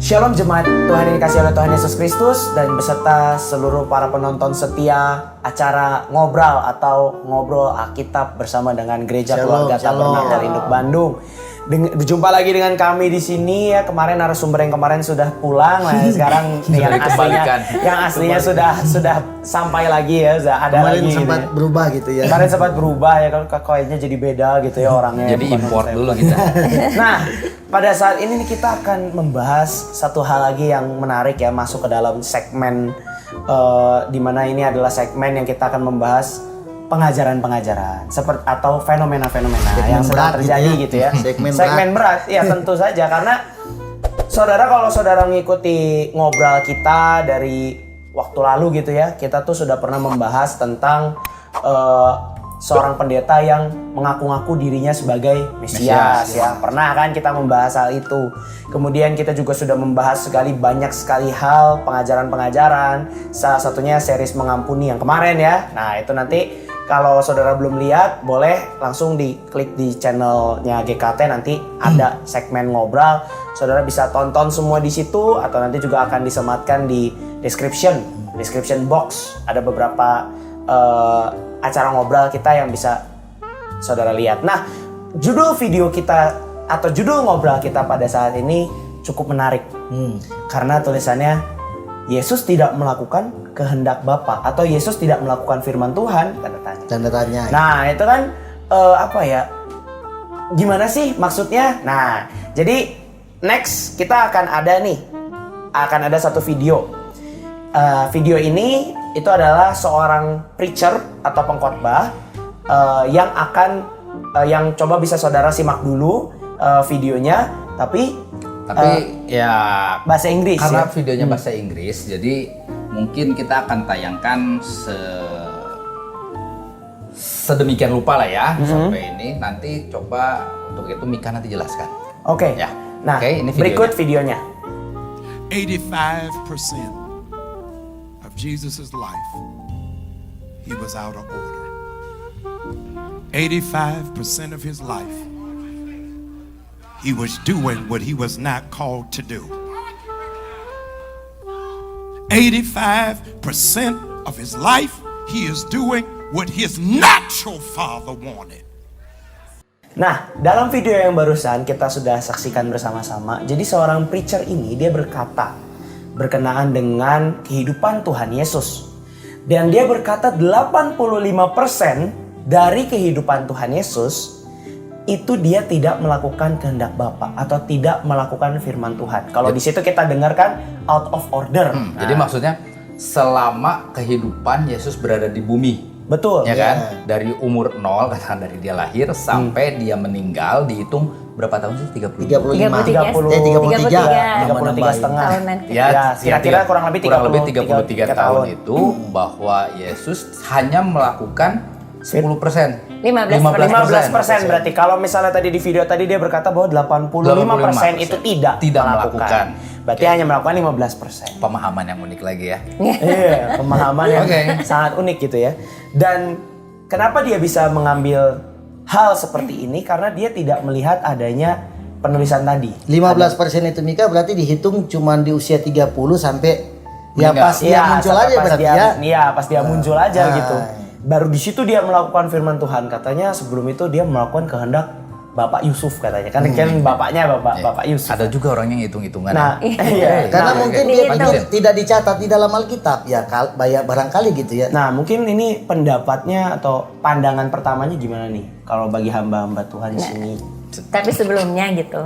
Shalom jemaat Tuhan yang dikasihi oleh Tuhan Yesus Kristus dan beserta seluruh para penonton setia acara Ngobrol atau Ngobrol Alkitab bersama dengan Gereja Keluarga Tabernakel Induk Bandung. Berjumpa lagi dengan kami di sini ya. Kemarin narasumber yang kemarin sudah pulang, nah sekarang yang aslinya sudah sampai lagi ya, sudah ada kemarin lagi. Sempat berubah gitu ya. Kemarin sempat berubah ya, kalau kayaknya jadi beda gitu ya orangnya. Jadi import dulu kita. Nah, pada saat ini kita akan membahas satu hal lagi yang menarik ya, masuk ke dalam segmen di mana ini adalah segmen yang kita akan membahas pengajaran-pengajaran seperti atau fenomena-fenomena yang sedang terjadi gitu ya. Segmen berat ya tentu saja, karena saudara, kalau saudara mengikuti ngobrol kita dari waktu lalu gitu ya, kita tuh sudah pernah membahas tentang seorang pendeta yang mengaku-ngaku dirinya sebagai Mesias ya. Pernah kan kita membahas hal itu. Kemudian kita juga sudah membahas banyak sekali hal pengajaran-pengajaran. Salah satunya series mengampuni yang kemarin ya. Nah, itu nanti kalau saudara belum lihat, boleh langsung diklik di channelnya GKT, nanti ada segmen ngobrol. Saudara bisa tonton semua di situ, atau nanti juga akan disematkan di description box. Ada beberapa acara ngobrol kita yang bisa saudara lihat. Nah, judul video kita atau judul ngobrol kita pada saat ini cukup menarik. Karena tulisannya Yesus tidak melakukan kehendak Bapa atau Yesus tidak melakukan firman Tuhan, tanda tanya. Nah, itu kan apa ya? Gimana sih maksudnya? Nah, jadi next kita akan ada satu video. Video ini itu adalah seorang preacher atau pengkhotbah yang coba bisa saudara simak dulu videonya, tapi ya bahasa Inggris karena ya? Videonya bahasa Inggris, jadi mungkin kita akan tayangkan sedemikian rupa lah ya sampai ini. Nanti coba untuk itu Mika nanti jelaskan. Oke. Ya. Nah, ini berikut videonya. 85% of Jesus' life, he was out of order. 85% of his life, he was doing what he was not called to do. 85% of his life, he is doing what his natural father wanted. Nah, dalam video yang barusan kita sudah saksikan bersama-sama, jadi seorang preacher ini dia berkata berkenaan dengan kehidupan Tuhan Yesus. Dan dia berkata 85% dari kehidupan Tuhan Yesus itu dia tidak melakukan kehendak Bapa atau tidak melakukan firman Tuhan. Kalau di situ kita dengarkan out of order. Jadi maksudnya selama kehidupan Yesus berada di bumi. Betul. Ya kan? Dari umur 0, katakan dari dia lahir sampai dia meninggal, dihitung berapa tahun sih? 33 setengah. Ya, kira-kira kurang lebih 33 tahun itu bahwa Yesus hanya melakukan 10%. 15% berarti. Kalau misalnya tadi di video tadi dia berkata bahwa 85% itu tidak melakukan. Berarti hanya melakukan 15%. Pemahaman yang unik lagi ya. Iya, pemahaman yang sangat unik gitu ya. Dan kenapa dia bisa mengambil hal seperti ini? Karena dia tidak melihat adanya penulisan tadi. 15% itu Mika berarti dihitung cuma di usia 30 sampai ya pas dia muncul aja berarti ya. Iya, pas dia muncul aja gitu. Baru di situ dia melakukan firman Tuhan. Katanya sebelum itu dia melakukan kehendak Bapak Yusuf katanya. Kan bapaknya Bapak Yusuf. Ada juga orang yang hitung-hitungan. Nah, iya. Karena mungkin dia tidak dicatat di dalam Alkitab ya, barangkali gitu ya. Nah, mungkin ini pendapatnya atau pandangan pertamanya gimana nih kalau bagi hamba-hamba Tuhan di sini? Tapi sebelumnya gitu,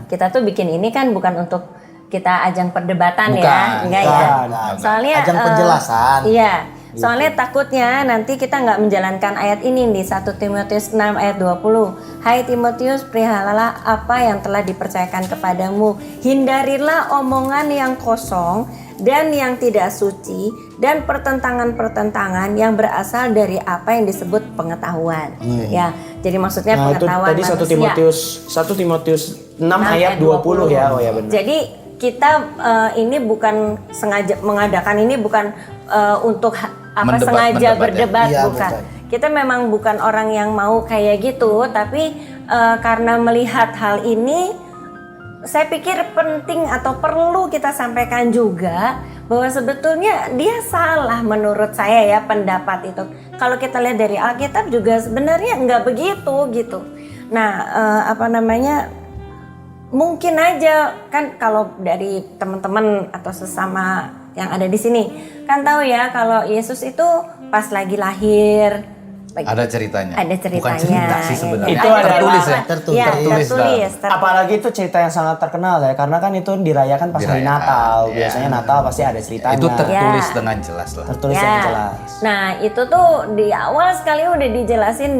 kita tuh bikin ini kan bukan untuk kita ajang perdebatan enggak ya. Soalnya ajang penjelasan. Iya. Soalnya takutnya nanti kita nggak menjalankan ayat ini di 1 Timotius 6 ayat 20. Hai Timotius, perihalalah apa yang telah dipercayakan kepadamu. Hindarilah omongan yang kosong dan yang tidak suci dan pertentangan-pertentangan yang berasal dari apa yang disebut pengetahuan. Ya, jadi maksudnya pengetahuan itu tadi manusia. 1 Timotius 6 ayat 20 ya. Oh ya benar. Jadi kita ini bukan sengaja mengadakan ini bukan untuk sengaja berdebat ya, bukan. betul. Kita memang bukan orang yang mau kayak gitu, tapi karena melihat hal ini saya pikir penting atau perlu kita sampaikan juga bahwa sebetulnya dia salah menurut saya ya pendapat itu. Kalau kita lihat dari Alkitab juga sebenarnya nggak begitu gitu. Nah, mungkin aja kan kalau dari teman-teman atau sesama yang ada di sini kan tahu ya kalau Yesus itu pas lagi lahir Ada ceritanya. ada ceritanya. Bukan cerita sih sebenarnya. Itu ada tertulis ya. Tertulis. Ya, Tertulis tertulis. Apalagi itu cerita yang sangat terkenal ya, karena kan itu dirayakan pas hari Dirayakan, Natal. ya. Biasanya Natal pasti ada ceritanya. Itu tertulis Ya. dengan jelas lah. tertulis Ya. yang jelas. Nah itu tuh di awal sekali udah dijelasin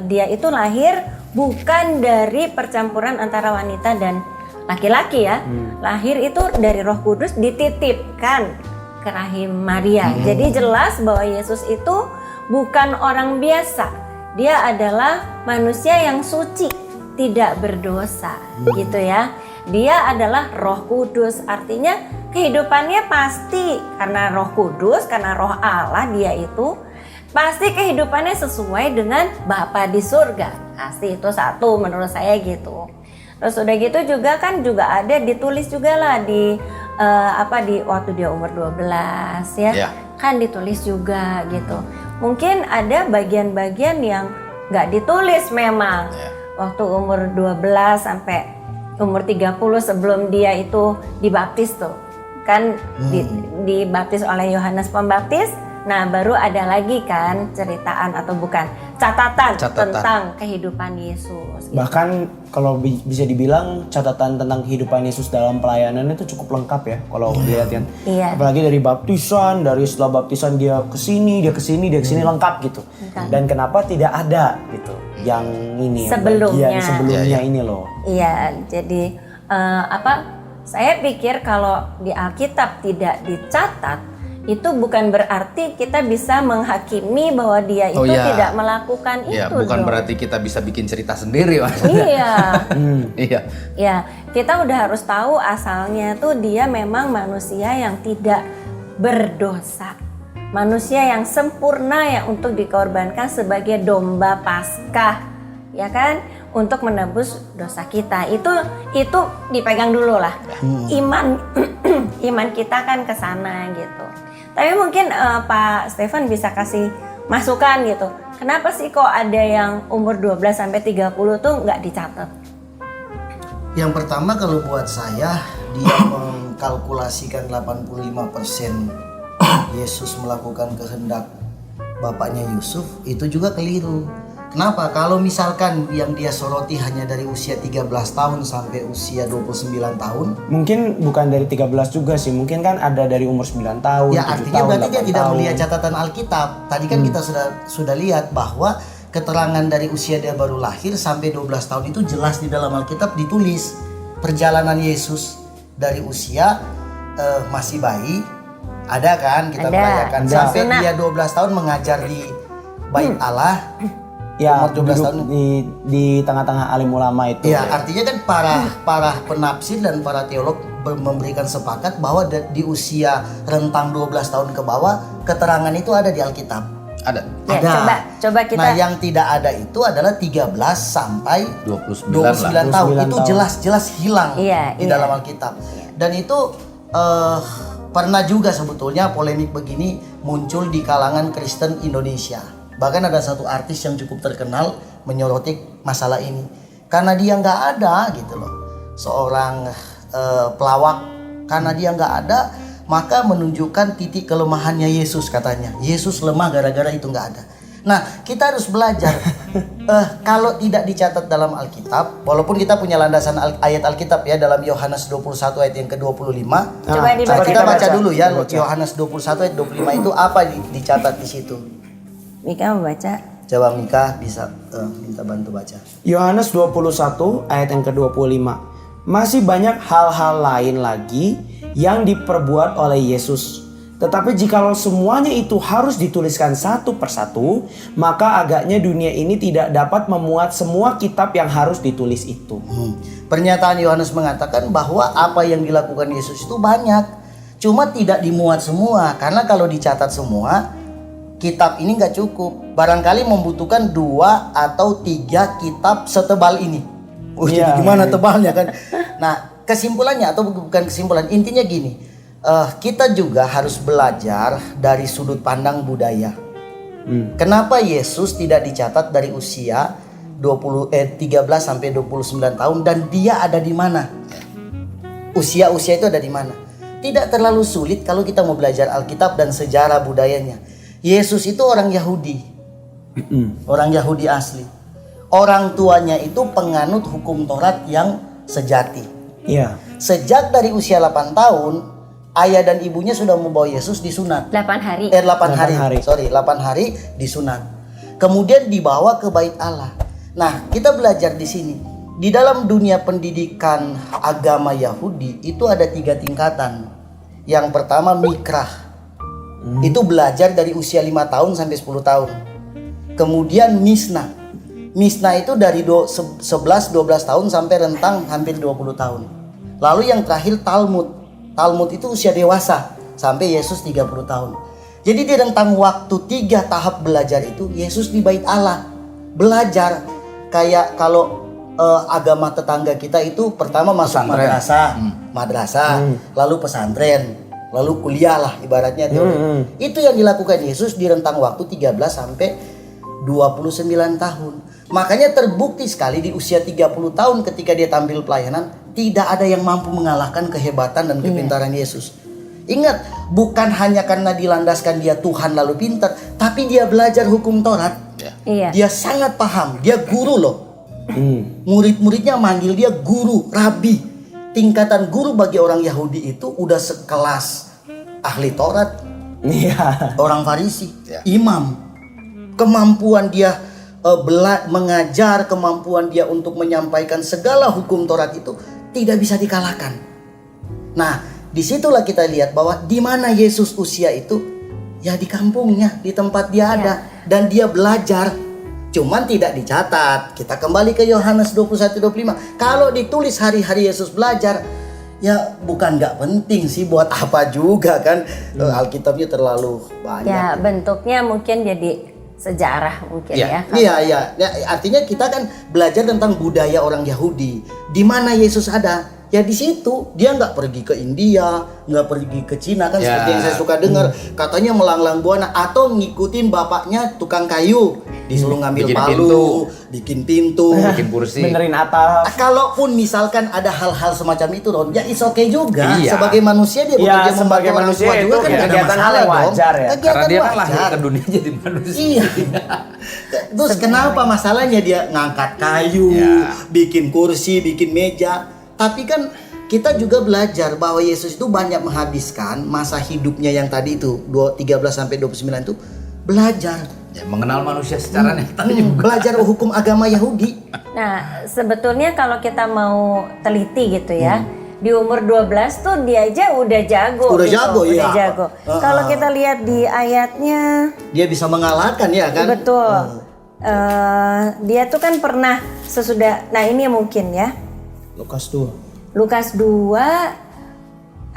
dia itu lahir bukan dari percampuran antara wanita dan laki-laki ya. Lahir itu dari Roh Kudus dititipkan ke rahim Maria. Jadi jelas bahwa Yesus itu bukan orang biasa. Dia adalah manusia yang suci, tidak berdosa gitu ya. Dia adalah Roh Kudus, artinya kehidupannya pasti karena Roh Kudus, karena Roh Allah dia itu pasti kehidupannya sesuai dengan Bapa di surga. Pasti itu satu menurut saya gitu. Terus udah gitu juga kan juga ada ditulis juga lah di di waktu dia umur 12 ya. Ya. Kan ditulis juga gitu. Mungkin ada bagian-bagian yang nggak ditulis memang. Ya. Waktu umur 12 sampai umur 30 sebelum dia itu dibaptis tuh. Kan dibaptis oleh Yohanes Pembaptis. Nah, baru ada lagi kan ceritaan atau bukan catatan. Tentang kehidupan Yesus. Gitu. Bahkan kalau bisa dibilang catatan tentang kehidupan Yesus dalam pelayanan itu cukup lengkap ya kalau dilihat kan. Iya. Apalagi dari baptisan, dari setelah baptisan dia kesini, dia kesini lengkap gitu. Dan kenapa tidak ada gitu yang ini Sebelumnya. bagian sebelumnya ini loh. Iya, jadi saya pikir kalau di Alkitab tidak dicatat itu bukan berarti kita bisa menghakimi bahwa dia itu tidak melakukan Ya, itu. bukan dong. berarti kita bisa bikin cerita sendiri, Mas. Iya. Iya. Ya, kita udah harus tahu asalnya tuh dia memang manusia yang tidak berdosa. Manusia yang sempurna yang untuk dikorbankan sebagai domba Paskah. Ya kan? Untuk menebus dosa kita. Itu dipegang dulu lah. Iman iman kita kan ke sana gitu. Tapi mungkin Pak Stefan bisa kasih masukan gitu. Kenapa sih kok ada yang umur 12 sampai 30 tuh nggak dicatat? Yang pertama kalau buat saya dia mengkalkulasikan 85% Yesus melakukan kehendak bapaknya Yusuf itu juga keliru. Kenapa? Kalau misalkan yang dia soroti hanya dari usia 13 tahun sampai usia 29 tahun. Mungkin bukan dari 13 juga sih, mungkin kan ada dari umur 9 tahun, Ya 7 artinya tahun, berarti dia 8 tidak tahun. melihat catatan Alkitab. Tadi kan kita sudah lihat bahwa keterangan dari usia dia baru lahir sampai 12 tahun itu jelas di dalam Alkitab ditulis. Perjalanan Yesus dari usia masih bayi, ada kan kita Ada. merayakan. Ada. Sampai Sunat. dia 12 tahun mengajar di Bait Allah. Ya, umur 12 duduk tahun. di tengah-tengah alim ulama itu. Ya, artinya kan para penafsir dan para teolog memberikan sepakat bahwa di usia rentang 12 tahun ke bawah keterangan itu ada di Alkitab. Ada. Ya, Ada. coba kita. Nah, yang tidak ada itu adalah 13 sampai 29 tahun. 29 Itu tahun. jelas-jelas hilang Iya, di iya. dalam Alkitab. Dan itu pernah juga sebetulnya polemik begini muncul di kalangan Kristen Indonesia. Bahkan ada satu artis yang cukup terkenal menyoroti masalah ini. Karena dia nggak ada gitu loh. Seorang pelawak, karena dia nggak ada, maka menunjukkan titik kelemahannya Yesus katanya. Yesus lemah gara-gara itu nggak ada. Nah, kita harus belajar. Kalau tidak dicatat dalam Alkitab, walaupun kita punya landasan ayat Alkitab ya dalam Yohanes 21 ayat yang ke-25. Coba dibaca. Kita baca dulu ya, Kita baca. Yohanes 21 ayat 25 itu apa dicatat di situ. Mika membaca. Coba Mika bisa minta bantu baca. Yohanes 21 ayat yang ke-25. Masih banyak hal-hal lain lagi yang diperbuat oleh Yesus. Tetapi jikalau semuanya itu harus dituliskan satu persatu, maka agaknya dunia ini tidak dapat memuat semua kitab yang harus ditulis itu. Pernyataan Yohanes mengatakan bahwa apa yang dilakukan Yesus itu banyak. Cuma tidak dimuat semua. Karena kalau dicatat semua, kitab ini nggak cukup. Barangkali membutuhkan 2 atau 3 kitab setebal ini. Iya, Jadi gimana iya. tebalnya kan? Nah, kesimpulannya atau bukan kesimpulan, intinya gini, kita juga harus belajar dari sudut pandang budaya. Kenapa Yesus tidak dicatat dari usia 13 sampai 29 tahun dan dia ada di mana? Usia-usia itu ada di mana? Tidak terlalu sulit kalau kita mau belajar Alkitab dan sejarah budayanya. Yesus itu orang Yahudi. Orang Yahudi asli. Orang tuanya itu penganut hukum Taurat yang sejati. Iya. Sejak dari usia 8 tahun, ayah dan ibunya sudah membawa Yesus disunat. 8 hari. 8 hari. 8 hari. hari disunat. Kemudian dibawa ke bait Allah. Nah, kita belajar di sini. Di dalam dunia pendidikan agama Yahudi itu ada 3 tingkatan. Yang pertama mikrah. Itu belajar dari usia 5 tahun sampai 10 tahun. Kemudian misna. Misna itu dari 11-12 tahun sampai rentang hampir 20 tahun. Lalu yang terakhir Talmud. Talmud itu usia dewasa sampai Yesus 30 tahun. Jadi di rentang waktu 3 tahap belajar itu Yesus di bait Allah. Belajar kayak kalau agama tetangga kita itu pertama masuk madrasah, lalu pesantren, lalu kuliah lah ibaratnya teori. Itu yang dilakukan Yesus di rentang waktu 13 sampai 29 tahun. Makanya terbukti sekali di usia 30 tahun ketika dia tampil pelayanan, tidak ada yang mampu mengalahkan kehebatan dan kepintaran Yesus. Ingat, bukan hanya karena dilandaskan dia Tuhan lalu pintar, tapi dia belajar hukum Taurat. Iya. Dia sangat paham, dia guru loh. Murid-muridnya manggil dia guru, rabi. Tingkatan guru bagi orang Yahudi itu udah sekelas ahli Taurat, orang Farisi, imam. Kemampuan dia mengajar, kemampuan dia untuk menyampaikan segala hukum Taurat itu tidak bisa dikalahkan. Nah, disitulah kita lihat bahwa di mana Yesus usia itu, ya di kampungnya, di tempat dia ada, dan dia belajar. Cuman tidak dicatat. Kita kembali ke Yohanes 21-25. Kalau ditulis hari-hari Yesus belajar, ya bukan nggak penting sih, buat apa juga kan. Alkitabnya terlalu banyak. Ya, bentuknya mungkin jadi sejarah mungkin ya. Iya. Ya, artinya kita kan belajar tentang budaya orang Yahudi. Di mana Yesus ada? Ya di situ. Dia nggak pergi ke India, nggak pergi ke Cina kan, seperti yang saya suka dengar. Katanya melanglang buana atau ngikutin bapaknya tukang kayu, disuruh ngambil palu, bikin pintu, bikin kursi, benerin atap. Kalaupun misalkan ada hal-hal semacam itu, Ron, ya it's okay juga. Iya. Sebagai manusia dia bekerja membantu sebagai orang manusia tua juga itu kan nggak ada kegiatan masalah yang dong. wajar ya. Kegiatan karena dia kan lahir wajar. ke dunia jadi manusia. Iya. Terus kenapa masalahnya dia ngangkat kayu, bikin kursi, bikin meja? Tapi kan kita juga belajar bahwa Yesus itu banyak menghabiskan masa hidupnya yang tadi itu 13 sampai 29 itu belajar. Ya, mengenal manusia secara nyata juga. Belajar hukum agama Yahudi. Nah, sebetulnya kalau kita mau teliti gitu ya, di umur 12 tuh dia aja udah jago. Udah gitu. jago, iya. Udah jago. Kalau kita lihat di ayatnya, Dia bisa mengalahkan ya kan? betul. Dia tuh kan pernah sesudah, nah ini mungkin ya, Lukas 2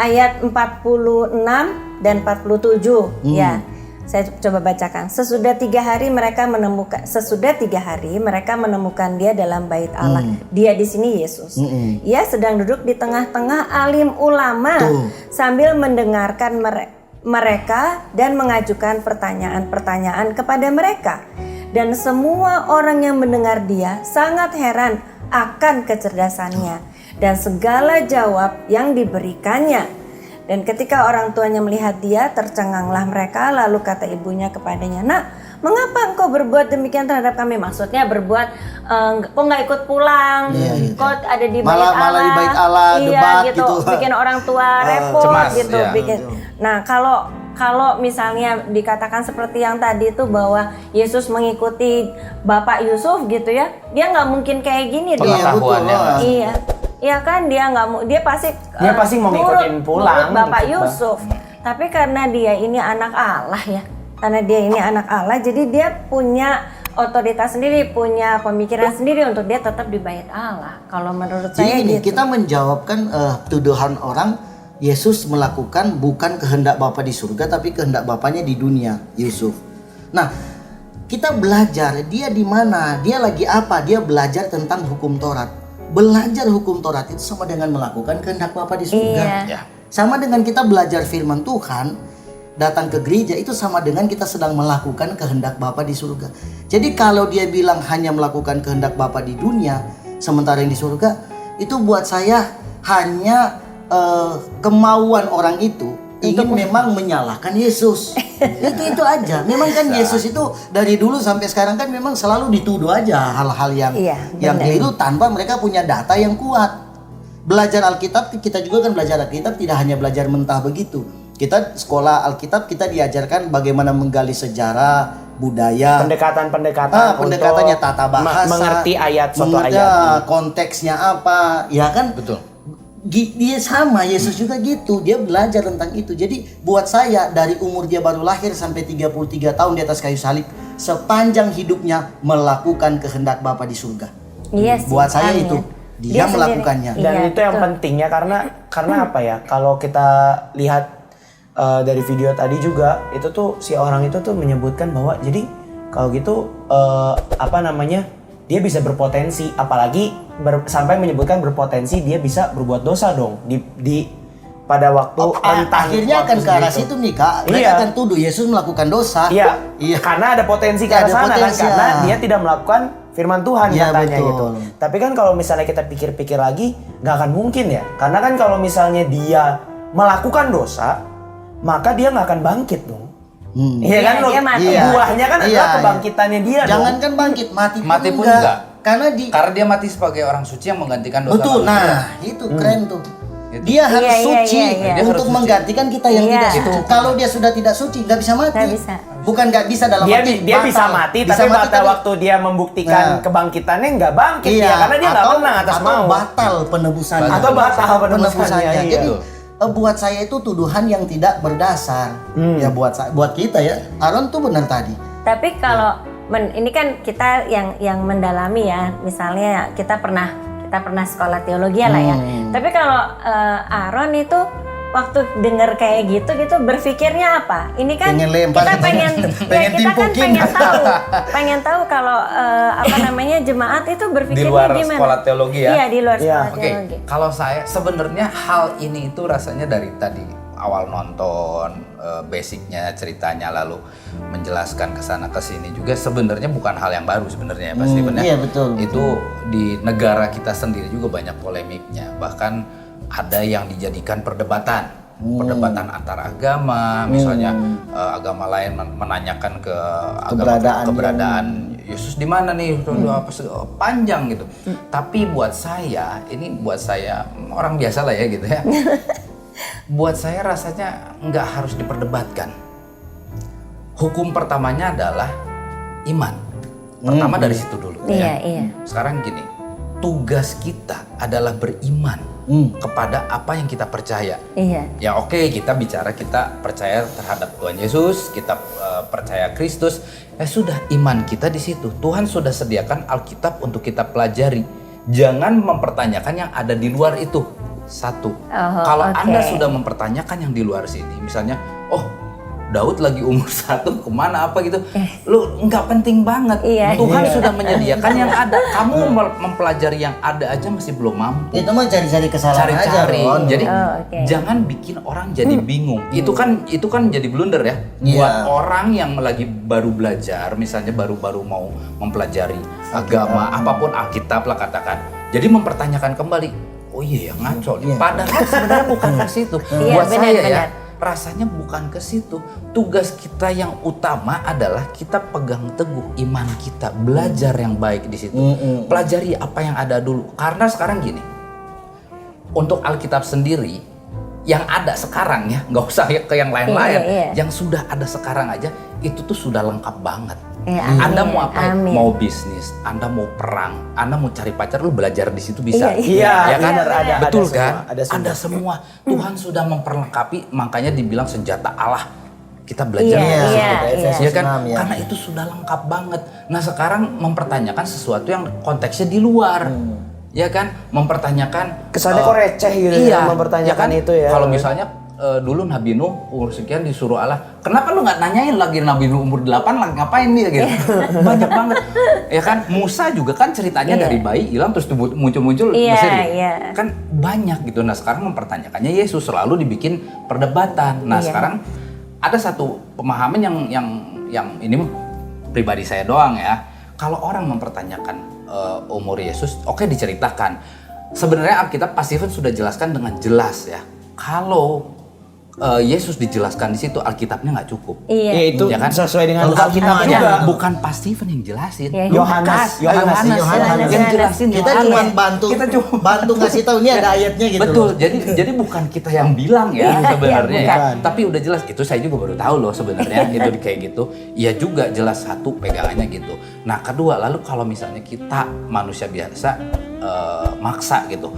ayat 46 dan 47 ya. Saya coba bacakan. Sesudah 3 hari mereka menemukan dia dalam bait Allah. Dia di sini Yesus. Ia sedang duduk di tengah-tengah alim ulama sambil mendengarkan mereka dan mengajukan pertanyaan-pertanyaan kepada mereka. Dan semua orang yang mendengar dia sangat heran akan kecerdasannya dan segala jawab yang diberikannya. Dan ketika orang tuanya melihat dia, tercenganglah mereka. Lalu kata ibunya kepadanya, "Nak, mengapa engkau berbuat demikian terhadap kami?" Maksudnya berbuat, kok nggak ikut pulang, kok ada di bait Allah, malah di bait Allah, debat gitu, bikin orang tua repot cemas, gitu, ya. bikin. Nah, kalau misalnya dikatakan seperti yang tadi itu bahwa Yesus mengikuti Bapak Yusuf gitu ya, dia nggak mungkin kayak gini dong. Pengetahuannya. Iya. Iya kan, dia nggak mau, dia pasti mau ngikutin pulang nurut Bapak gitu, Yusuf. Tapi karena dia ini anak Allah ya, karena dia ini anak Allah, jadi dia punya otoritas sendiri, punya pemikiran sendiri untuk dia tetap di bait Allah. Kalau menurut saya Jadi ini gitu. kita menjawabkan tuduhan orang Yesus melakukan bukan kehendak Bapa di surga tapi kehendak Bapaknya di dunia, Yusuf. Nah, kita belajar dia di mana, dia lagi apa? Dia belajar tentang hukum Taurat. belajar hukum Taurat itu sama dengan melakukan kehendak Bapa di surga. Iya. Ya. Sama dengan kita belajar firman Tuhan, datang ke gereja itu sama dengan kita sedang melakukan kehendak Bapa di surga. Jadi kalau dia bilang hanya melakukan kehendak Bapa di dunia, sementara yang di surga, itu buat saya hanya kemauan orang itu ingin memang menyalahkan Yesus. itu aja. Memang kan Yesus itu dari dulu sampai sekarang kan memang selalu dituduh aja hal-hal yang Iya, benar. keliru tanpa mereka punya data yang kuat. Belajar Alkitab, kita juga kan belajar Alkitab tidak hanya belajar mentah begitu. Kita sekolah Alkitab kita diajarkan bagaimana menggali sejarah, budaya, pendekatan pendekatannya untuk tata bahasa, mengerti ayat suatu mengerti, ayat. konteksnya apa, ya kan? Betul. Dia sama, Yesus juga gitu. Dia belajar tentang itu. Jadi buat saya dari umur dia baru lahir sampai 33 tahun di atas kayu salib, sepanjang hidupnya melakukan kehendak Bapa di surga. Iya sih. Buat saya amin. itu dia sendiri. melakukannya. Dan Iya, itu yang betul. pentingnya karena apa ya? Kalau kita lihat dari video tadi juga itu tuh si orang itu tuh menyebutkan bahwa jadi kalau gitu dia bisa berpotensi, apalagi sampai menyebutkan berpotensi dia bisa berbuat dosa dong di pada waktu Akhirnya akan ke arah situ nih Kak. Mereka Iya. akan tuduh Yesus melakukan dosa. Iya, Iya. karena ada potensi ke Iya, arah ada sana kan, potensi, karena ya. dia tidak melakukan firman Tuhan Iya, katanya betul. gitu. Tapi kan kalau misalnya kita pikir-pikir lagi, nggak akan mungkin ya, karena kan kalau misalnya dia melakukan dosa, maka dia nggak akan bangkit dong. Iya kan, Iya, dia mati. buahnya kan adalah Iya. kebangkitannya dia dong. Jangankan bangkit, mati Pun enggak. enggak. Karena Karena dia mati sebagai orang suci yang menggantikan dosa betul. manusia. Nah, itu keren tuh. Dia harus Iya, iya, suci iya, iya. Dia untuk harus suci. menggantikan kita yang Iya. tidak suci. Kalau dia sudah tidak suci, nggak bisa mati. Nggak bisa. Bukan nggak bisa dalam dia arti dia batal. bisa mati, Bisa tapi mati, pada waktu dia membuktikan Nah. kebangkitannya nggak bangkit iya, ya, karena dia nggak menang atas atau mau. batal penebusannya. Atau batal penebusannya, iya. Jadi buat saya itu tuduhan yang tidak berdasar. Ya buat kita ya. Aaron tuh benar tadi. Tapi kalau ini kan kita yang mendalami ya, misalnya kita pernah sekolah teologi lah ya. Tapi kalau Aaron itu waktu dengar kayak gitu berpikirnya apa? Ini kan Pengen lempar. kita pengen Pengen kita kan timpukin. pengen tahu kalau jemaat itu berpikirnya Di luar gimana? sekolah teologi ya? Iya, di luar Iya. sekolah Oke, teologi. kalau saya sebenarnya hal ini itu rasanya dari tadi awal nonton basicnya ceritanya lalu menjelaskan ke sana ke sini juga sebenarnya bukan hal yang baru sebenarnya ya Pak Steven ya. Iya, betul. Itu di negara kita sendiri juga banyak polemiknya, bahkan ada yang dijadikan perdebatan antar agama, misalnya agama lain menanyakan ke keberadaan Yesus di mana nih, panjang gitu. Tapi buat saya orang biasa lah ya gitu ya. Buat saya rasanya nggak harus diperdebatkan. Hukum pertamanya adalah iman. Pertama dari situ dulu. Iya, ya. iya. Sekarang gini, tugas kita adalah beriman kepada apa yang kita percaya. Iya. Ya oke, kita percaya terhadap Tuhan Yesus, kita percaya Kristus. Ya sudah, iman kita di situ. Tuhan sudah sediakan Alkitab untuk kita pelajari. Jangan mempertanyakan yang ada di luar itu. Satu. Kalau oke. Anda sudah mempertanyakan yang di luar sini, misalnya, Daud lagi umur 1 kemana apa gitu, lu nggak penting banget. Iya. Tuhan sudah menyediakan yang ada. Kamu mempelajari yang ada aja masih belum mampu. Itu mah cari-cari kesalahan aja, Cari-cari. Ron. Jadi oke. jangan bikin orang jadi bingung. Itu kan jadi blunder ya. Iya. Buat orang yang lagi baru belajar, misalnya baru mau mempelajari agama, apapun Alkitab lah katakan. Jadi mempertanyakan kembali. Oh iya ya, ngaco nih. Padahal sebenarnya bukan ke situ. Iya, Buat benar, saya ya, benar. rasanya bukan ke situ. Tugas kita yang utama adalah kita pegang teguh iman kita, belajar yang baik di situ. Pelajari apa yang ada dulu. Karena sekarang gini, untuk Alkitab sendiri yang ada sekarang ya, nggak usah ke yang lain-lain. Iya. Yang sudah ada sekarang aja itu tuh sudah lengkap banget. Iya, Anda amin, mau apa? amin. Mau bisnis, Anda mau perang, Anda mau cari pacar, lu belajar di situ bisa. Iya, Ya kan? benar, ada Betul semua, kan? ada semua. Tuhan sudah memperlengkapi, makanya dibilang senjata Allah. Kita belajar Iya, dari iya, situ. iya. Ya kan? 6, ya. Karena itu sudah lengkap banget. Nah, sekarang mempertanyakan sesuatu yang konteksnya di luar. Ya kan? Mempertanyakan Kesannya kok receh gitu ya, mempertanyakan itu ya. Kalau misalnya dulu Nabi Nuh umur sekian disuruh Allah, kenapa lu nggak nanyain lagi Nabi Nuh umur 8 lah ngapain dia gitu. Banyak banget. Ya kan Musa juga kan ceritanya dari bayi hilang terus muncul-muncul Mesir. Kan banyak gitu. Nah, sekarang mempertanyakannya Yesus selalu dibikin perdebatan. Nah, sekarang ada satu pemahaman yang ini pribadi saya doang ya. Kalau orang mempertanyakan umur Yesus, oke diceritakan. Sebenarnya Alkitab pasti sudah jelaskan dengan jelas ya. Kalau Yesus dijelaskan di situ, Alkitabnya nggak cukup. Iya. Ya itu Ya kan? sesuai dengan Kalau Alkitab semuanya juga. Bukan Pak Steven yang jelasin. Ya, Yohanes yang jelasin Kita Yohanes. cuma bantu ngasih tahu ini ada ayatnya gitu. Betul. Jadi bukan kita yang bilang ya sebenarnya ya. bukan. Tapi udah jelas itu saya juga baru tahu loh sebenarnya itu kayak gitu. Iya juga jelas satu pegangannya gitu. Nah, kedua lalu kalau misalnya kita manusia biasa maksa gitu,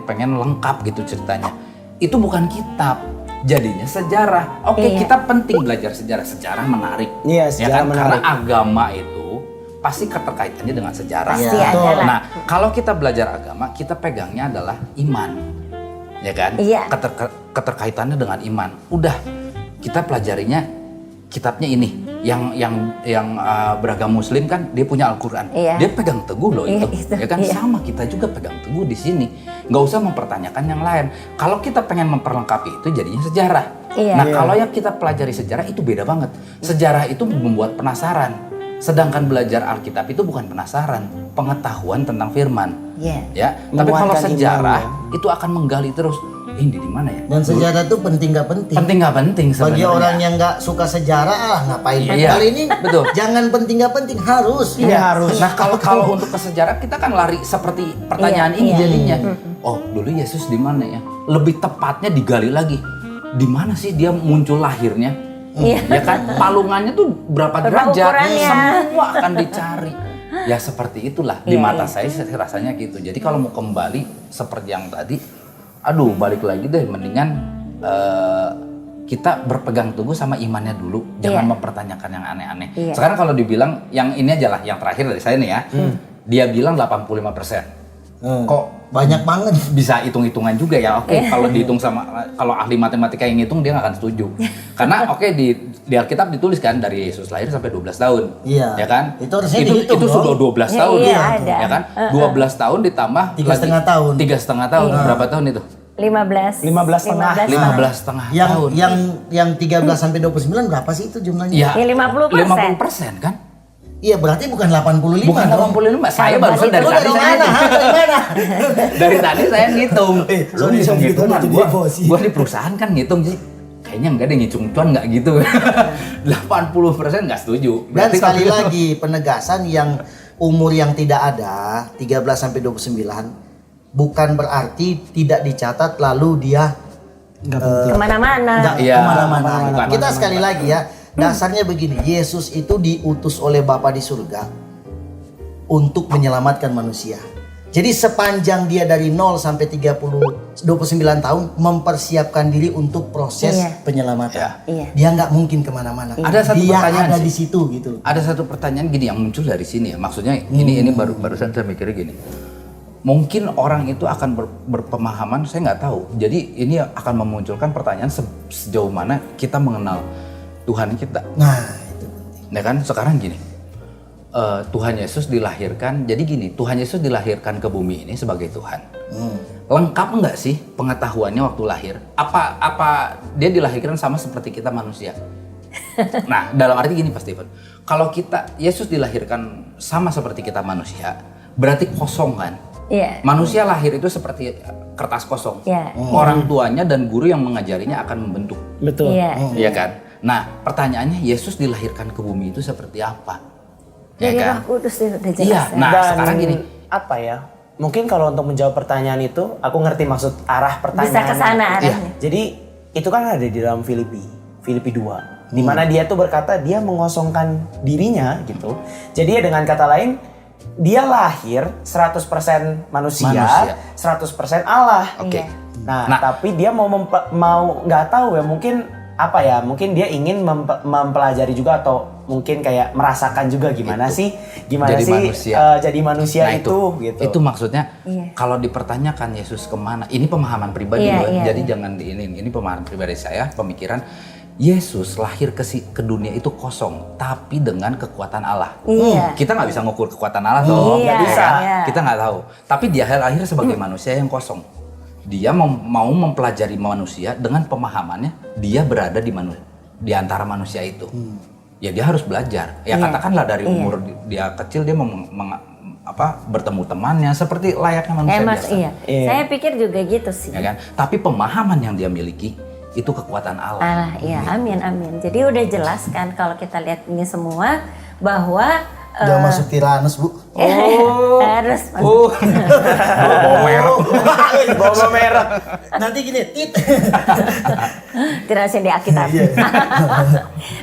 pengen lengkap gitu ceritanya. Itu bukan kitab. Jadinya sejarah. Oke, kita penting belajar sejarah. Sejarah menarik. Iya, Ya sejarah kan? menarik. Karena agama itu pasti keterkaitannya dengan sejarah. Pasti Iya, ada lah. Nah, kalau kita belajar agama, kita pegangnya adalah iman. Ya kan? Iya. Keterkaitannya dengan iman. Udah, kita pelajarinya kitabnya ini. Yang beragama Muslim kan dia punya Al-Qur'an. Iya. Dia pegang teguh loh Iya, itu. itu. Ya kan? Iya. Sama kita juga pegang teguh di sini. Nggak usah mempertanyakan yang lain. Kalau kita pengen memperlengkapi itu jadinya sejarah. Iya. Nah, kalau yang kita pelajari sejarah itu beda banget. Sejarah itu membuat penasaran. Sedangkan belajar Alkitab itu bukan penasaran, pengetahuan tentang firman. Iya. Ya, tapi kalau Menguatkan sejarah iman, itu akan menggali terus. Ini di mana ya? Dan sejarah itu penting gak penting. Penting nggak penting sebenarnya. Bagi orang yang nggak suka sejarah, ngapain? Iya, Kali ini betul. jangan penting gak penting, harus. Iya, harus. Nah, kalau untuk ke sejarah kita kan lari seperti pertanyaan Iya, ini iya. jadinya. Oh, dulu Yesus di mana ya? Lebih tepatnya digali lagi. Di mana sih dia muncul lahirnya? Iya. Ya kan palungannya tuh berapa Berapa derajat? ukurannya? Semua akan dicari. Ya seperti itulah di Iya, mata iya. saya rasanya gitu. Jadi kalau mau kembali seperti yang tadi, aduh balik lagi deh, mendingan kita berpegang teguh sama imannya dulu, jangan Iya. mempertanyakan yang aneh-aneh. Iya. Sekarang kalau dibilang yang ini aja lah, yang terakhir dari saya nih ya, dia bilang 85%. Kok Banyak banget. bisa hitung-hitungan juga ya? Oke, kalau dihitung sama kalau ahli matematika yang ngitung dia nggak akan setuju. Karena oke di Alkitab ditulis kan dari Yesus lahir sampai 12 tahun. Iya. Ya kan? Itu harusnya dihitung itu dong. sudah 12 Ya, tahun. iya, ada. Ya kan? 12 tahun ditambah 3,5 tahun. 3,5 tahun. Berapa tahun itu? 15 15,5. 15,5 Yang tahun. yang 13 sampai 29 berapa sih itu jumlahnya? Ya, Ya, 50%. 50% kan? Iya, berarti bukan 85. Bukan dong. 85. Saya Sabar, barusan itu dari Lu tadi dari saya mana? ngitung. Hah? Dari mana? Dari tadi saya ngitung. lu ngitung gitu Hitungan nanti gua, deposit. gua di perusahaan kan ngitung sih. Kayaknya enggak deh, ngitung cuan enggak gitu. 80% enggak setuju. Dan sekali kalau- lagi penegasan yang umur yang tidak ada 13 sampai 29 bukan berarti tidak dicatat lalu dia Kemana-mana. nggak Iya, kemana-mana. bukan. Kita sekali lagi ya, dasarnya begini, Yesus itu diutus oleh Bapa di surga untuk menyelamatkan manusia. Jadi sepanjang dia dari 0 sampai 29 tahun mempersiapkan diri untuk proses Iya. penyelamatan. Iya. Dia nggak mungkin kemana-mana. Ada satu dia pertanyaan ada sih. di situ gitu. Ada satu pertanyaan gini yang muncul dari sini ya. Maksudnya ini barusan saya mikirnya gini. Mungkin orang itu akan berpemahaman, saya nggak tahu. Jadi ini akan memunculkan pertanyaan sejauh mana kita mengenal Tuhan kita. Nah, itu. Ya kan sekarang gini. Tuhan Yesus dilahirkan. Jadi gini, Tuhan Yesus dilahirkan ke bumi ini sebagai Tuhan. Lengkap nggak sih pengetahuannya waktu lahir? Apa dia dilahirkan sama seperti kita manusia? Nah, dalam arti gini Pak Steven. Kalau Yesus dilahirkan sama seperti kita manusia, berarti kosong kan? Iya. Manusia lahir itu seperti kertas kosong. Iya. Orang tuanya dan guru yang mengajarinya akan membentuk. Betul. Iya. Iya kan? Nah, pertanyaannya Yesus dilahirkan ke bumi itu seperti apa? Ya Jadi kan? Roh Kudus itu udah jelas. Iya. ya. Nah, Dan sekarang gini. apa ya? Mungkin kalau untuk menjawab pertanyaan itu, aku ngerti maksud arah pertanyaan. Bisa ke sana arahnya. Iya. Jadi itu kan ada di dalam Filipi 2, di mana dia tuh berkata dia mengosongkan dirinya gitu. Jadi ya dengan kata lain, dia lahir 100% manusia, 100% Allah. Oke. Iya. Nah, Nah. tapi dia mau nggak tahu ya, mungkin apa ya? Mungkin dia ingin mempelajari juga atau mungkin kayak merasakan juga gimana sih Jadi manusia. jadi manusia Nah, itu gitu. Itu maksudnya Iya. kalau dipertanyakan Yesus kemana, ini pemahaman pribadi Iya, loh. iya, Jadi iya. jangan ini pemahaman pribadi saya, pemikiran Yesus lahir ke dunia itu kosong, tapi dengan kekuatan Allah. Iya. Kita nggak bisa ngukur kekuatan Allah dong, Iya, nggak bisa. iya. Kita nggak tahu. Tapi dia lahir sebagai manusia yang kosong. Dia mau mempelajari manusia dengan pemahamannya. Dia berada di antara manusia itu. Ya dia harus belajar. Ya Iya. katakanlah dari Iya. umur dia kecil dia bertemu temannya seperti layaknya manusia Mas, biasa. iya. Iya. Saya pikir juga gitu sih. Ya kan? Tapi pemahaman yang dia miliki itu kekuatan Allah. Ah, iya, amin, amin. Jadi udah jelas kan kalau kita lihat ini semua bahwa Udah masuk Tiranos, Bu. harus Bawa merek. Bawa merek. Nanti gini, tit. tirasin di Alkitab.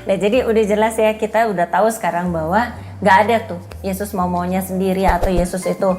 Nah, jadi udah jelas ya, kita udah tahu sekarang bahwa nggak ada tuh Yesus maunya sendiri atau Yesus itu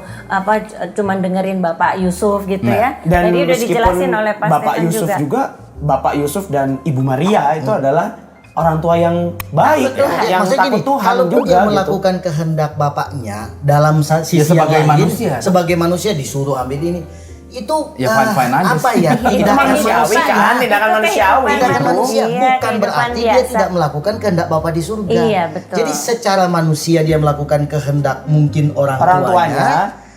cuman dengerin Bapak Yusuf gitu ya. Dan Jadi udah meskipun dijelasin oleh Pak Bapak Stefan Yusuf juga. Bapak Yusuf dan Ibu Maria itu adalah orang tua yang baik, Takut Tuhan. yang Maksudnya takut gini, Tuhan kalaupun juga dia gitu. melakukan kehendak bapaknya dalam sisi Ya, sebagai yang lain, manusia. sebagai manusia disuruh ambil ini, itu Ya, fine-fine aja apa sih. ya? Itu Tindakan manusiawi manusia. kan, tindakan manusiawi. Tindakan gitu. manusia Iya, bukan kehidupan berarti dia biasa. tidak melakukan kehendak Bapa di surga. Iya, betul. Jadi secara manusia dia melakukan kehendak mungkin orang Orang tuanya. tuanya.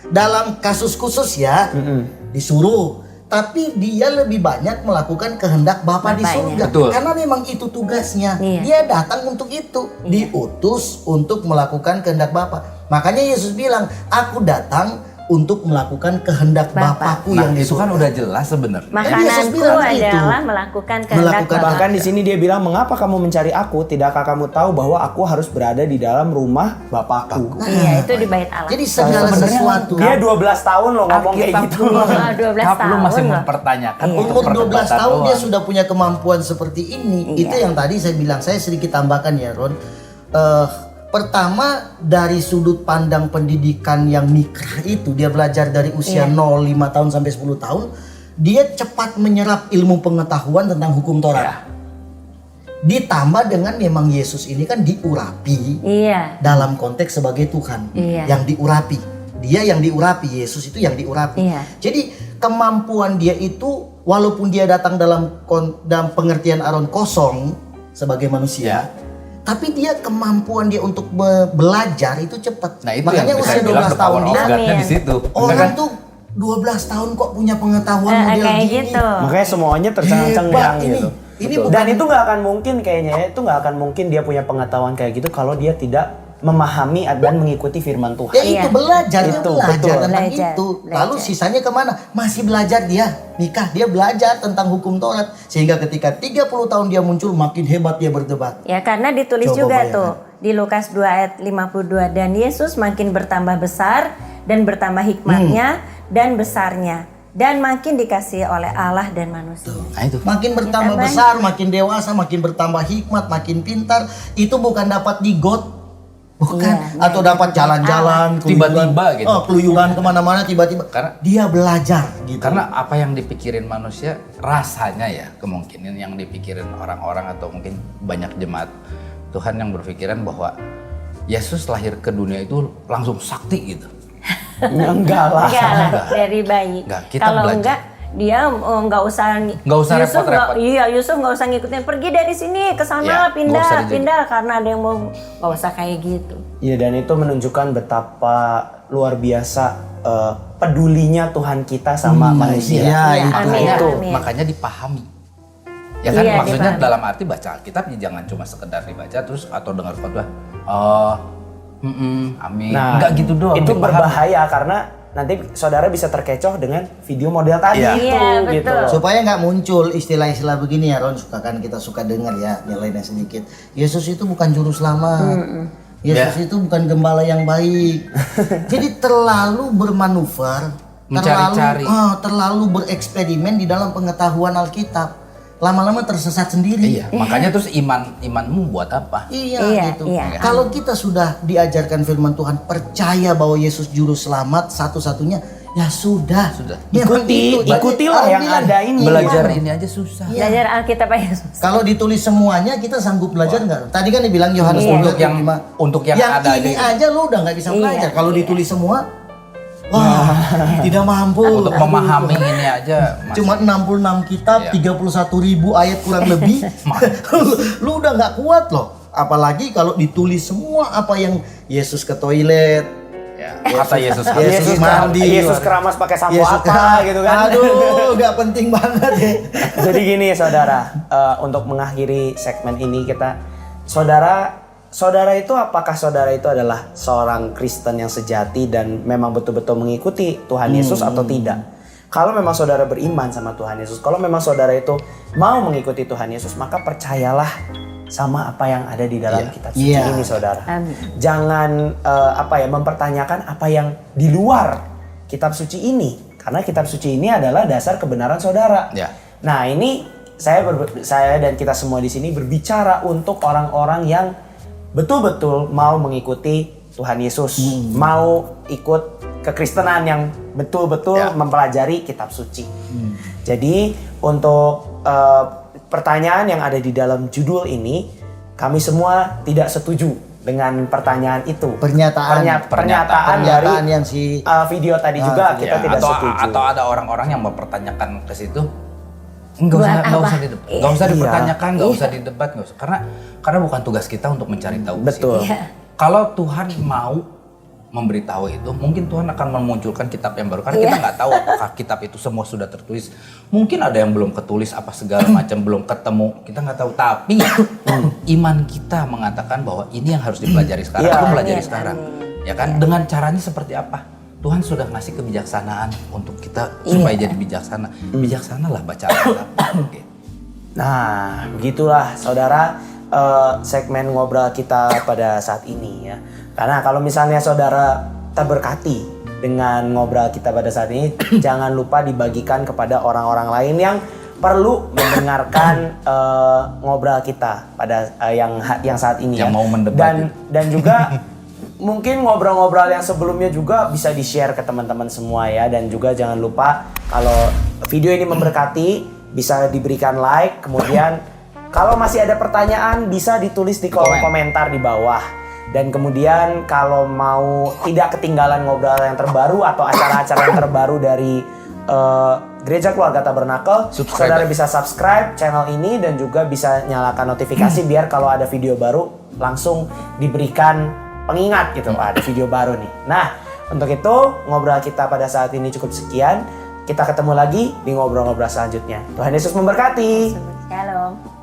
Dalam kasus khusus ya, disuruh. Tapi dia lebih banyak melakukan kehendak Bapa di Bapaknya. surga. Betul. Karena memang itu tugasnya. Iya. Dia datang untuk itu. Diutus untuk melakukan kehendak Bapa. Makanya Yesus bilang, aku datang untuk melakukan kehendak Bapa. Bapakku Nah, yang di itu kan surga. udah jelas sebenarnya. Makananku bilang gitu. adalah melakukan kehendak Melakukan Bapa. Bahkan di sini dia bilang, mengapa kamu mencari aku? Tidakkah kamu tahu bahwa aku harus berada di dalam rumah Bapakku? Iya, itu di bait Allah. Jadi segala Sebenarnya sesuatu. Dia 12 tahun loh ngomong kayak Alkitab gitu. dulu. 12 Alkitab lu masih tahun loh. mempertanyakan Iya. untuk Umur 12 perdebatan tahun dia doang. sudah punya kemampuan seperti ini. Iya. Itu yang tadi saya bilang, saya sedikit tambahkan ya Ron. Pertama dari sudut pandang pendidikan yang mikrah itu, dia belajar dari usia Iya. 0, 5 tahun sampai 10 tahun, dia cepat menyerap ilmu pengetahuan tentang hukum Taurat. Ditambah dengan memang Yesus ini kan diurapi Iya. dalam konteks sebagai Tuhan, Iya. yang diurapi. Dia yang diurapi, Yesus itu yang diurapi. Iya. Jadi kemampuan dia itu walaupun dia datang dalam pengertian Aaron kosong sebagai manusia, tapi dia kemampuan dia untuk belajar itu cepat. Nah, itu Makanya yang usia saya bilang 12 the tahun power of dia God-nya Amin. di situ. orang tuh 12 tahun kok punya pengetahuan model Kayak gini. gitu. Makanya semuanya tercengang-cengang Hebat ini. gitu. Ini Betul. bukan- Dan itu nggak akan mungkin kayaknya ya, itu nggak akan mungkin dia punya pengetahuan kayak gitu kalau dia tidak memahami dan mengikuti firman Tuhan. Ya Iya. itu belajar, dia Itu, belajar betul. tentang Belajar, itu. Lalu belajar. sisanya kemana? Masih belajar dia. Nikah, dia belajar tentang hukum Taurat. Sehingga ketika 30 tahun dia muncul, makin hebat dia berdebat. Ya karena ditulis Coba juga bayangkan. tuh di Lukas 2 ayat 52, dan Yesus makin bertambah besar dan bertambah hikmatnya dan besarnya dan makin dikasihi oleh Allah dan manusia. Nah itu. Makin bertambah Ditambah. besar, makin dewasa, makin bertambah hikmat, makin pintar. Itu bukan dapat di got. Bukan. Iya, Atau dapat jalan-jalan. Tiba-tiba gitu. Keluyuran kemana-mana tiba-tiba. Karena- dia belajar gitu. Karena apa yang dipikirin manusia rasanya ya kemungkinan yang dipikirin orang-orang atau mungkin banyak jemaat Tuhan yang berpikiran bahwa Yesus lahir ke dunia itu langsung sakti gitu. Enggak lah. Enggak lah, dari bayi. Enggak, kita Kalau belajar. enggak dia nggak usah Yusuf repot-repot. iya, Yusuf nggak usah ngikutin, pergi dari sini ke sana, Ya, nggak usah pindah dijadi. pindah karena ada yang mau, nggak usah kayak gitu. Iya, dan itu menunjukkan betapa luar biasa pedulinya Tuhan kita sama manusia. iya, Iya, itu. amin, Makanya, amin. makanya dipahami. Ya kan Iya, maksudnya dipahami. dalam arti baca Alkitab ya jangan cuma sekedar dibaca terus atau dengar khotbah. Oh, amin. Enggak gitu doang. Itu dipahami. berbahaya karena nanti saudara bisa terkecoh dengan video model tadi Iya. itu Iya, gitu. betul. Supaya nggak muncul istilah-istilah begini ya Ron, kita suka dengar ya, nilainya sedikit. Yesus itu bukan juru selamat. Yesus itu bukan gembala yang baik. Jadi terlalu bermanuver, Mencari-cari. terlalu bereksperimen di dalam pengetahuan Alkitab. Lama-lama tersesat sendiri. Iya, makanya terus imanmu buat apa? Iya, gitu. iya. Kalau kita sudah diajarkan firman Tuhan, percaya bahwa Yesus juru selamat satu-satunya, Ya sudah. Memang Ikutilah yang Bilang, ada ini. Belajar ini aja susah. Belajar Alkitab aja susah. Kalau ditulis semuanya kita sanggup belajar nggak? Tadi kan dibilang Yohanes Untuk 3:5. untuk yang ada ini aja. aja lo udah nggak bisa Iya, belajar. Kalau ditulis semua, wah tidak mampu. Untuk memahami ini aja masih- Cuma 66 kitab, Iya. 31.000 ayat kurang lebih. lu udah nggak kuat loh. Apalagi kalau ditulis semua apa yang Yesus ke toilet, ya, kata Yesus. Yesus mandi, Yesus keramas pakai sampo Yesus apa gitu kan. Aduh, nggak penting banget ya. Jadi gini saudara, untuk mengakhiri segmen ini saudara itu apakah saudara itu adalah seorang Kristen yang sejati dan memang betul-betul mengikuti Tuhan Yesus atau tidak? Kalau memang saudara beriman sama Tuhan Yesus, kalau memang saudara itu mau mengikuti Tuhan Yesus, maka percayalah sama apa yang ada di dalam kitab suci Iya. ini saudara. Amin. Jangan mempertanyakan apa yang di luar kitab suci ini, karena kitab suci ini adalah dasar kebenaran saudara. Ya. Nah ini saya dan kita semua di sini berbicara untuk orang-orang yang betul-betul mau mengikuti Tuhan Yesus, mau ikut kekristenan yang betul-betul mempelajari kitab suci. Jadi untuk pertanyaan yang ada di dalam judul ini, kami semua tidak setuju dengan pertanyaan itu. Pernyataan dari yang si video tadi juga kita Ya, tidak atau, setuju. atau ada orang-orang yang mempertanyakan ke situ, nggak usah Iya. dipertanyakan, nggak usah didebat, nggak usah, karena bukan tugas kita untuk mencari tahu. ke situ. Betul. Iya. Kalau Tuhan mau memberitahu itu, mungkin Tuhan akan memunculkan kitab yang baru, karena kita nggak tahu apakah kitab itu semua sudah tertulis. Mungkin ada yang belum ketulis apa segala macam, belum ketemu, kita nggak tahu. Tapi iman kita mengatakan bahwa ini yang harus dipelajari sekarang, Iya. aku pelajari Amin, sekarang, amin. ya kan? Dengan caranya seperti apa? Tuhan sudah ngasih kebijaksanaan untuk kita supaya jadi bijaksana. Bijaksanalah baca Alkitab. Oke. Nah, begitulah saudara segmen ngobrol kita pada saat ini ya. Karena kalau misalnya saudara terberkati dengan ngobrol kita pada saat ini, jangan lupa dibagikan kepada orang-orang lain yang perlu mendengarkan ngobrol kita pada yang saat ini Yang ya. mau mendebat Dan juga mungkin ngobrol-ngobrol yang sebelumnya juga bisa di-share ke teman-teman semua ya. Dan juga jangan lupa kalau video ini memberkati, bisa diberikan like. Kemudian kalau masih ada pertanyaan bisa ditulis di kolom komentar di bawah. Dan kemudian kalau mau tidak ketinggalan ngobrol yang terbaru atau acara-acara yang terbaru dari Gereja Keluarga Tabernakel, saudara bisa subscribe channel ini dan juga bisa nyalakan notifikasi biar kalau ada video baru langsung diberikan pengingat gitu, Pak, ada video baru nih. Nah, untuk itu ngobrol kita pada saat ini cukup sekian. Kita ketemu lagi di ngobrol-ngobrol selanjutnya. Tuhan Yesus memberkati. Shalom.